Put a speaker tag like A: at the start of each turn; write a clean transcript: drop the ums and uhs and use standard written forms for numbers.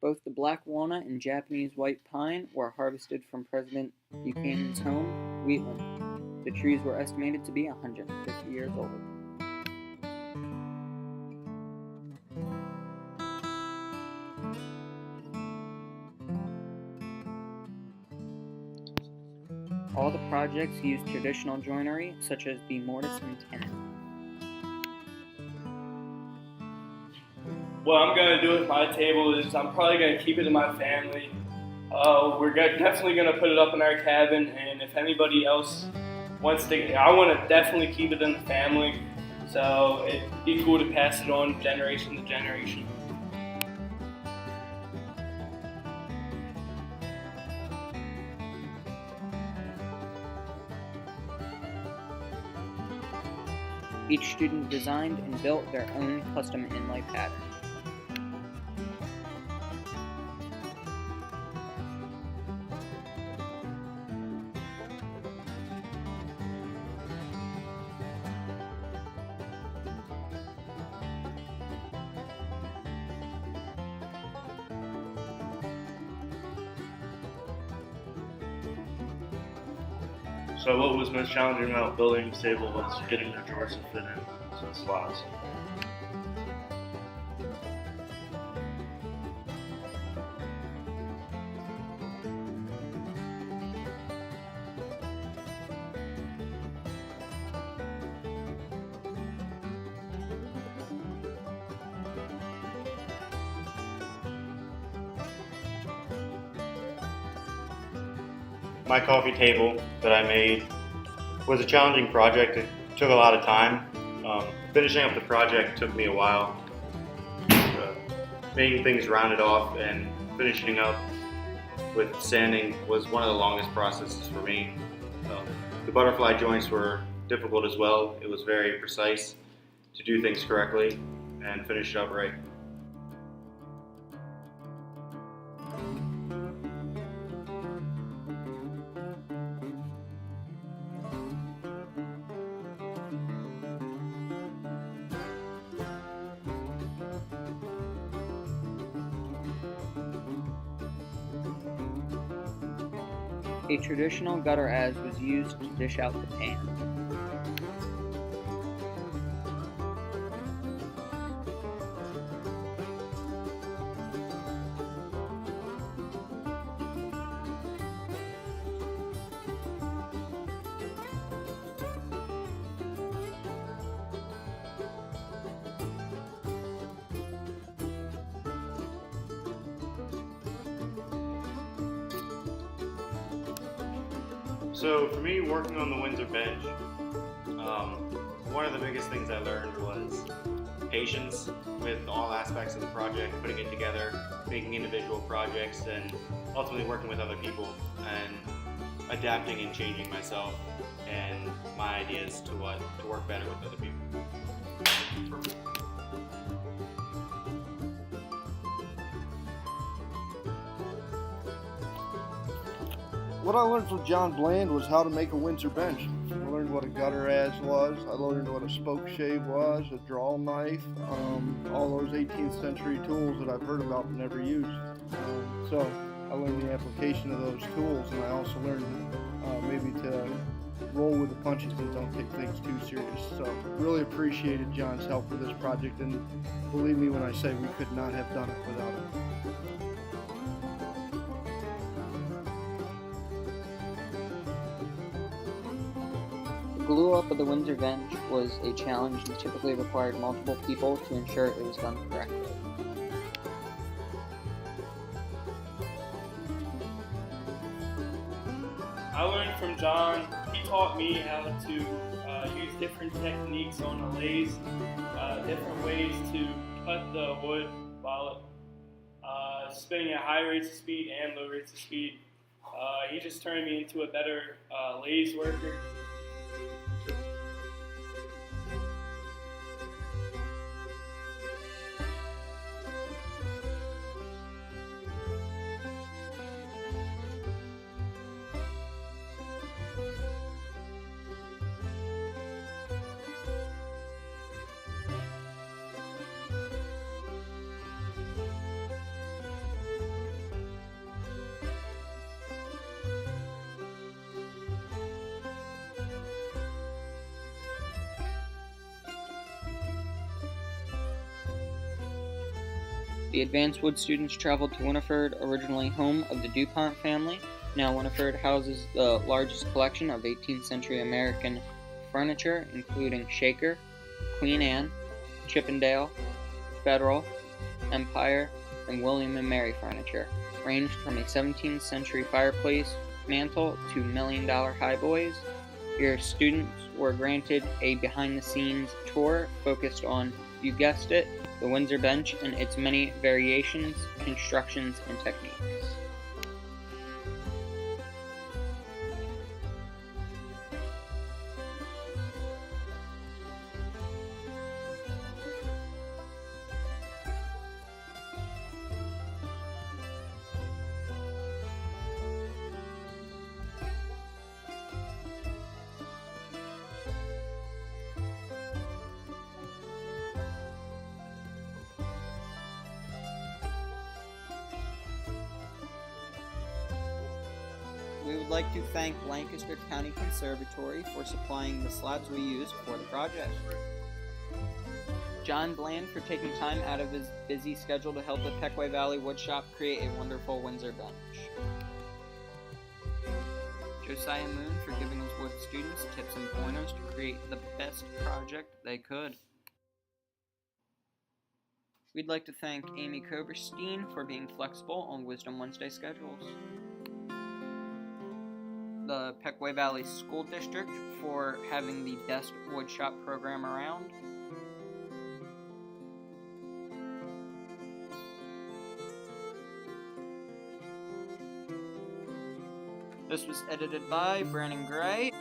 A: Both the black walnut and Japanese white pine were harvested from President Buchanan's home, Wheatland. The trees were estimated to be 150 years old. All the projects used traditional joinery, such as the mortise and tenon.
B: What I'm going to do with my table is I'm probably going to keep it in my family. We're definitely going to put it up in our cabin, and if anybody else wants to, I want to definitely keep it in the family, so it'd be cool to pass it on generation to generation.
A: Each student designed and built their own custom inlay pattern.
C: So what was most challenging about building this table was getting the drawers to fit in the slots. My coffee table that I made was a challenging project. It took a lot of time. Finishing up the project took me a while. Making things rounded off and finishing up with sanding was one of the longest processes for me. The butterfly joints were difficult as well. It was very precise to do things correctly and finish it up right.
A: A traditional gutter adze was used to dish out the pan.
C: So for me, working on the Windsor bench, one of the biggest things I learned was patience with all aspects of the project, putting it together, making individual projects, and ultimately working with other people and adapting and changing myself and my ideas to work better with other people.
D: What I learned from John Bland was how to make a Windsor bench. I learned what a gutter adze was. I learned what a spoke shave was, a draw knife, all those 18th century tools that I've heard about but never used. So I learned the application of those tools, and I also learned maybe to roll with the punches and don't take things too serious. So really appreciated John's help with this project, and believe me when I say we could not have done it without him.
A: The glue up of the Windsor bench was a challenge and typically required multiple people to ensure it was done correctly.
B: I learned from John. He taught me how to use different techniques on a lathe, different ways to cut the wood while spinning at high rates of speed and low rates of speed. He just turned me into a better lathe worker.
A: The advanced wood students traveled to Winifred, originally home of the DuPont family. Now Winifred houses the largest collection of 18th century American furniture, including Shaker, Queen Anne, Chippendale, Federal, Empire, and William and Mary furniture, ranged from a 17th century fireplace mantle to $1 million highboys. Your students were granted a behind-the-scenes tour focused on, you guessed it, the Windsor bench and its many variations, constructions, and techniques. We would like to thank Lancaster County Conservatory for supplying the slabs we used for the project. John Bland for taking time out of his busy schedule to help the Pequea Valley Woodshop create a wonderful Windsor bench. Josiah Moon for giving his wood students tips and pointers to create the best project they could. We'd like to thank Amy Koberstein for being flexible on Wisdom Wednesday schedules. The Pequea Valley School District for having the best woodshop program around. This was edited by Brandon Gray.